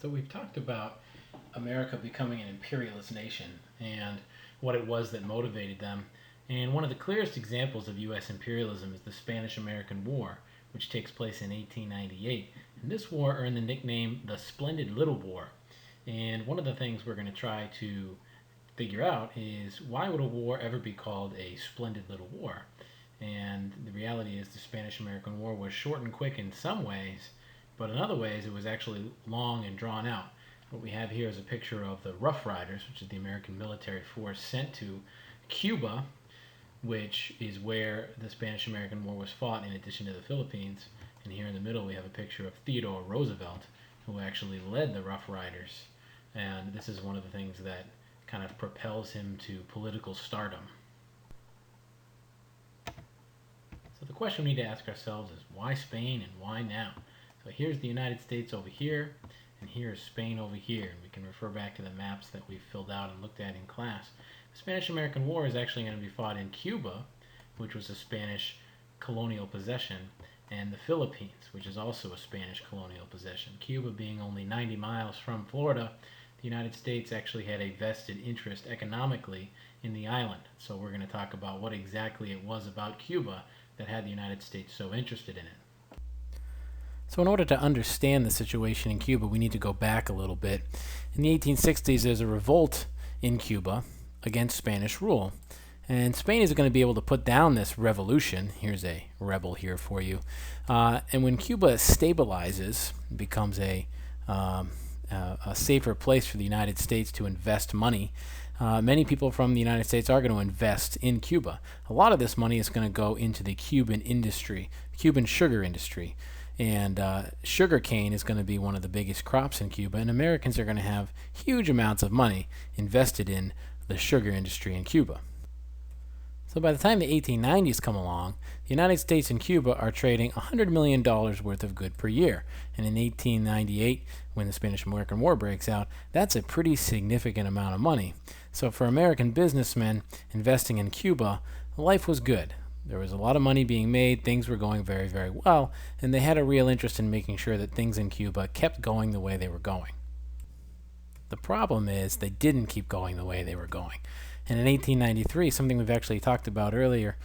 So we've talked about America becoming an imperialist nation and what it was that motivated them. And one of the clearest examples of U.S. imperialism is the Spanish American War, which takes place in 1898. And this war earned the nickname the Splendid Little War. And one of the things we're going to try to figure out is why would a war ever be called a splendid little war? And the reality is the Spanish American War was short and quick in some ways, but in other ways it was actually long and drawn out. What we have here is a picture of the Rough Riders, which is the American military force sent to Cuba, which is where the Spanish American War was fought in addition to the Philippines. And here in the middle we have a picture of Theodore Roosevelt, who actually led the Rough Riders. And this is one of the things that kind of propels him to political stardom. So the question we need to ask ourselves is why Spain and why now? So here's the United States over here, and here's Spain over here. And we can refer back to the maps that we filled out and looked at in class. The Spanish-American War is actually going to be fought in Cuba, which was a Spanish colonial possession, and the Philippines, which is also a Spanish colonial possession. Cuba being only 90 miles from Florida, the United States actually had a vested interest economically in the island. So we're going to talk about what exactly it was about Cuba that had the United States so interested in it. So in order to understand the situation in Cuba, we need to go back a little bit. In the 1860s, there's a revolt in Cuba against Spanish rule. And Spain is going to be able to put down this revolution. Here's a rebel here for you. And when Cuba stabilizes, becomes a safer place for the United States to invest money, many people from the United States are going to invest in Cuba. A lot of this money is going to go into the Cuban industry, Cuban sugar industry. And sugar cane is going to be one of the biggest crops in Cuba, and Americans are going to have huge amounts of money invested in the sugar industry in Cuba. So by the time the 1890s come along, the United States and Cuba are trading $100 million worth of good per year. And in 1898, when the Spanish-American War breaks out, that's a pretty significant amount of money. So for American businessmen investing in Cuba, life was good. There was a lot of money being made, things were going very, very well, and they had a real interest in making sure that things in Cuba kept going the way they were going. The problem is they didn't keep going the way they were going. And in 1893, something we've actually talked about earlier,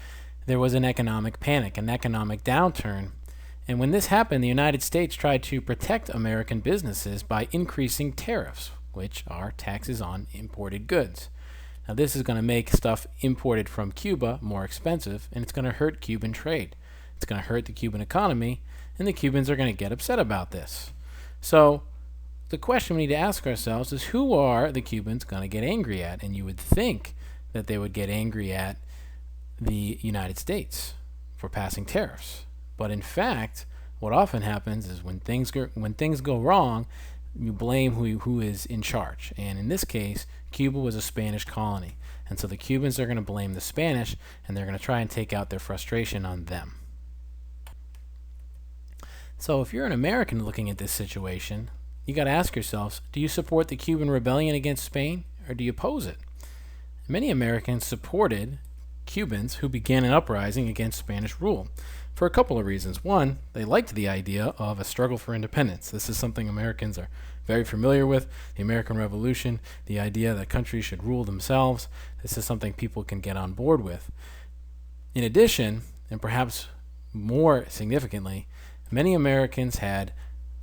there was an economic panic, an economic downturn. And when this happened, the United States tried to protect American businesses by increasing tariffs, which are taxes on imported goods. Now, this is going to make stuff imported from Cuba more expensive, and it's going to hurt Cuban trade. It's going to hurt the Cuban economy, and the Cubans are going to get upset about this. So the question we need to ask ourselves is, who are the Cubans going to get angry at? And you would think that they would get angry at the United States for passing tariffs. But in fact, what often happens is when things go wrong, you blame who is in charge. And in this case, Cuba was a Spanish colony. And so the Cubans are going to blame the Spanish, and they're going to try and take out their frustration on them. So if you're an American looking at this situation, you got to ask yourselves, do you support the Cuban rebellion against Spain, or do you oppose it? Many Americans supported Cubans who began an uprising against Spanish rule for a couple of reasons. One, they liked the idea of a struggle for independence. This is something Americans are very familiar with, the American Revolution, the idea that countries should rule themselves. This is something people can get on board with. In addition, and perhaps more significantly, many Americans had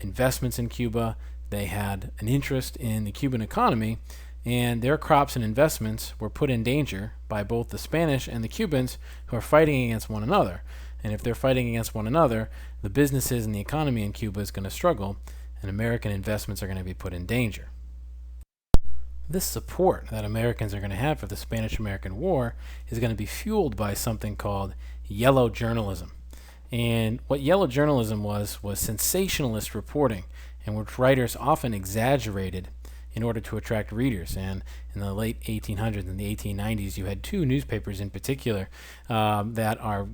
investments in Cuba. They had an interest in the Cuban economy, and their crops and investments were put in danger by both the Spanish and the Cubans, who are fighting against one another. And if they're fighting against one another, the businesses and the economy in Cuba is going to struggle, and American investments are going to be put in danger. This support that Americans are going to have for the Spanish-American War is going to be fueled by something called yellow journalism. And what yellow journalism was sensationalist reporting, in which writers often exaggerated in order to attract readers. And in the late 1800s and the 1890s, you had two newspapers in particular that are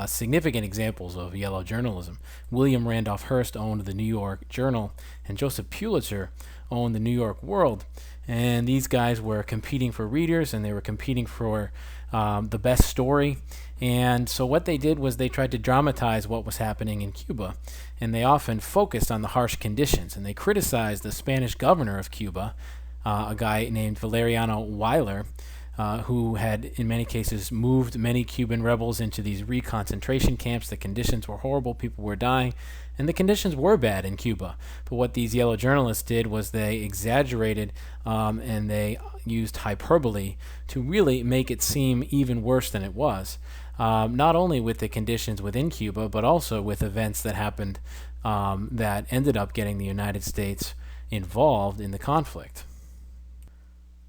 significant examples of yellow journalism. William Randolph Hearst owned the New York Journal, and Joseph Pulitzer owned the New York World. And these guys were competing for readers, and they were competing for the best story. And so what they did was they tried to dramatize what was happening in Cuba, and they often focused on the harsh conditions, and they criticized the Spanish governor of Cuba, a guy named Valeriano Weyler, who had in many cases moved many Cuban rebels into these reconcentration camps. The conditions were horrible, people were dying, and the conditions were bad in Cuba. But what these yellow journalists did was they exaggerated and they used hyperbole to really make it seem even worse than it was. Not only with the conditions within Cuba, but also with events that happened that ended up getting the United States involved in the conflict.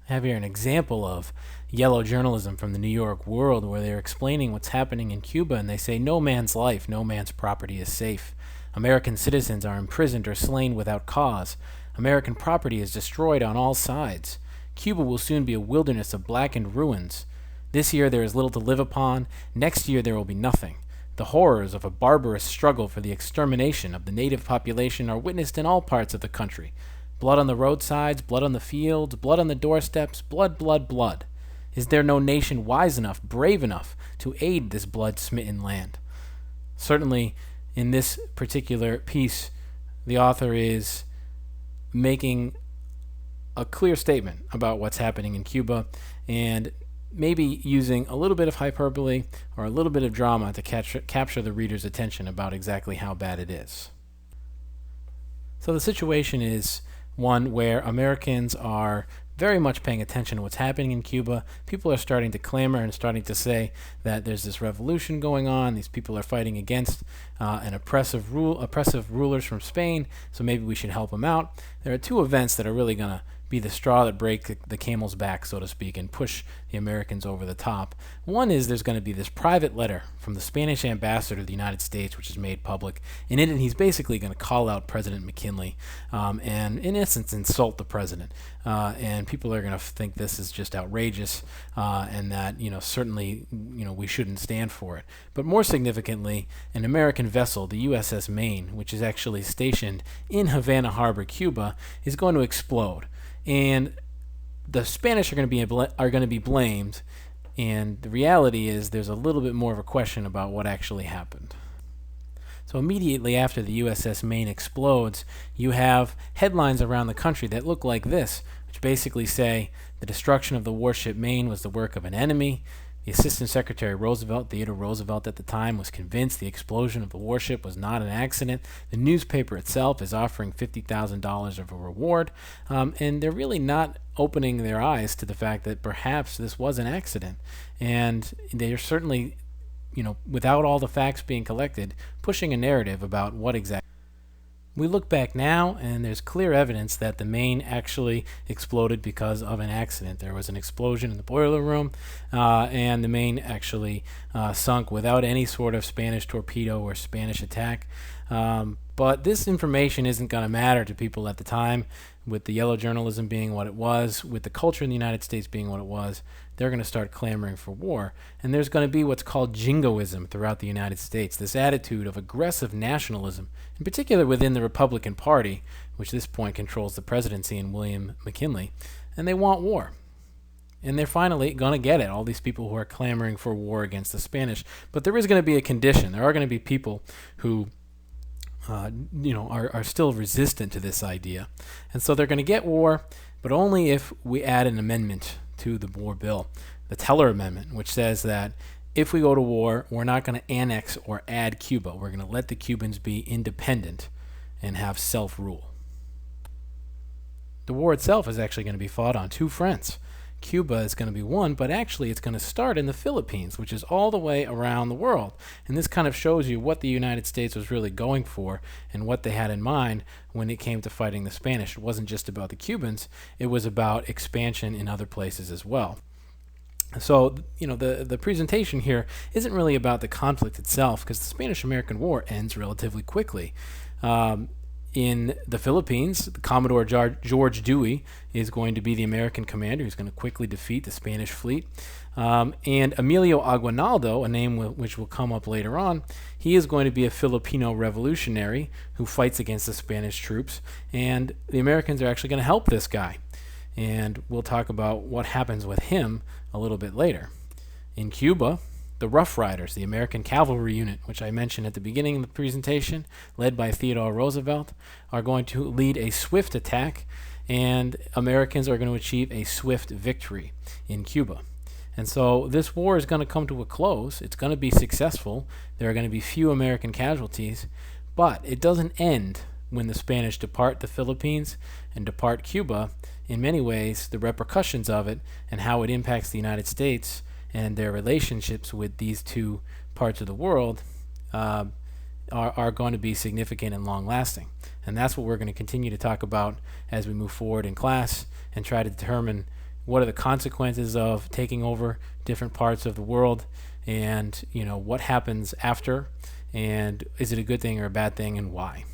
I have here an example of yellow journalism from the New York World, where they're explaining what's happening in Cuba, and they say no man's life, no man's property is safe. American citizens are imprisoned or slain without cause. American property is destroyed on all sides. Cuba will soon be a wilderness of blackened ruins. This year there is little to live upon. Next year there will be nothing. The horrors of a barbarous struggle for the extermination of the native population are witnessed in all parts of the country. Blood on the roadsides, blood on the fields, blood on the doorsteps, blood, blood, blood. Is there no nation wise enough, brave enough, to aid this blood-smitten land? Certainly, in this particular piece, the author is making a clear statement about what's happening in Cuba, and maybe using a little bit of hyperbole or a little bit of drama to capture the reader's attention about exactly how bad it is. So the situation is one where Americans are very much paying attention to what's happening in Cuba. People are starting to clamor and starting to say that there's this revolution going on. These people are fighting against oppressive rulers from Spain, so maybe we should help them out. There are two events that are really going to be the straw that break the camel's back, so to speak, and push the Americans over the top. One is there's going to be this private letter from the Spanish ambassador to the United States, which is made public, and in it he's basically going to call out President McKinley and, in essence, insult the president. And people are going to think this is just outrageous and that, certainly, we shouldn't stand for it. But more significantly, an American vessel, the USS Maine, which is actually stationed in Havana Harbor, Cuba, is going to explode. And the Spanish are going to be blamed, and the reality is there's a little bit more of a question about what actually happened. So immediately after the USS Maine explodes, you have headlines around the country that look like this, which basically say the destruction of the warship Maine was the work of an enemy. The Assistant Secretary Roosevelt, Theodore Roosevelt at the time, was convinced the explosion of the warship was not an accident. The newspaper itself is offering $50,000 of a reward, and they're really not opening their eyes to the fact that perhaps this was an accident. And they're certainly, without all the facts being collected, pushing a narrative about what exactly. We look back now, and there's clear evidence that the Maine actually exploded because of an accident. There was an explosion in the boiler room, and the Maine actually sunk without any sort of Spanish torpedo or Spanish attack. But this information isn't going to matter to people at the time. With the yellow journalism being what it was, with the culture in the United States being what it was, they're going to start clamoring for war. And there's going to be what's called jingoism throughout the United States, this attitude of aggressive nationalism, in particular within the Republican Party, which at this point controls the presidency in William McKinley, and they want war. And they're finally going to get it, all these people who are clamoring for war against the Spanish. But there is going to be a condition. There are going to be people who are still resistant to this idea. And so they're going to get war, but only if we add an amendment to the war bill, the Teller Amendment, which says that if we go to war, we're not going to annex or add Cuba. We're going to let the Cubans be independent and have self-rule. The war itself is actually going to be fought on two fronts. Cuba is going to be one, but actually it's going to start in the Philippines, which is all the way around the world. And this kind of shows you what the United States was really going for and what they had in mind when it came to fighting the Spanish. It wasn't just about the Cubans, it was about expansion in other places as well. So, the presentation here isn't really about the conflict itself, because the Spanish-American War ends relatively quickly. In the Philippines, Commodore George Dewey is going to be the American commander who's going to quickly defeat the Spanish fleet. And Emilio Aguinaldo, a name which will come up later on, he is going to be a Filipino revolutionary who fights against the Spanish troops. And the Americans are actually going to help this guy. And we'll talk about what happens with him a little bit later. In Cuba, the Rough Riders, the American cavalry unit, which I mentioned at the beginning of the presentation, led by Theodore Roosevelt, are going to lead a swift attack, and Americans are going to achieve a swift victory in Cuba. And so this war is going to come to a close. It's going to be successful. There are going to be few American casualties, but it doesn't end when the Spanish depart the Philippines and depart Cuba. In many ways, the repercussions of it and how it impacts the United States and their relationships with these two parts of the world are going to be significant and long-lasting. And that's what we're going to continue to talk about as we move forward in class and try to determine what are the consequences of taking over different parts of the world, and what happens after, and is it a good thing or a bad thing, and why.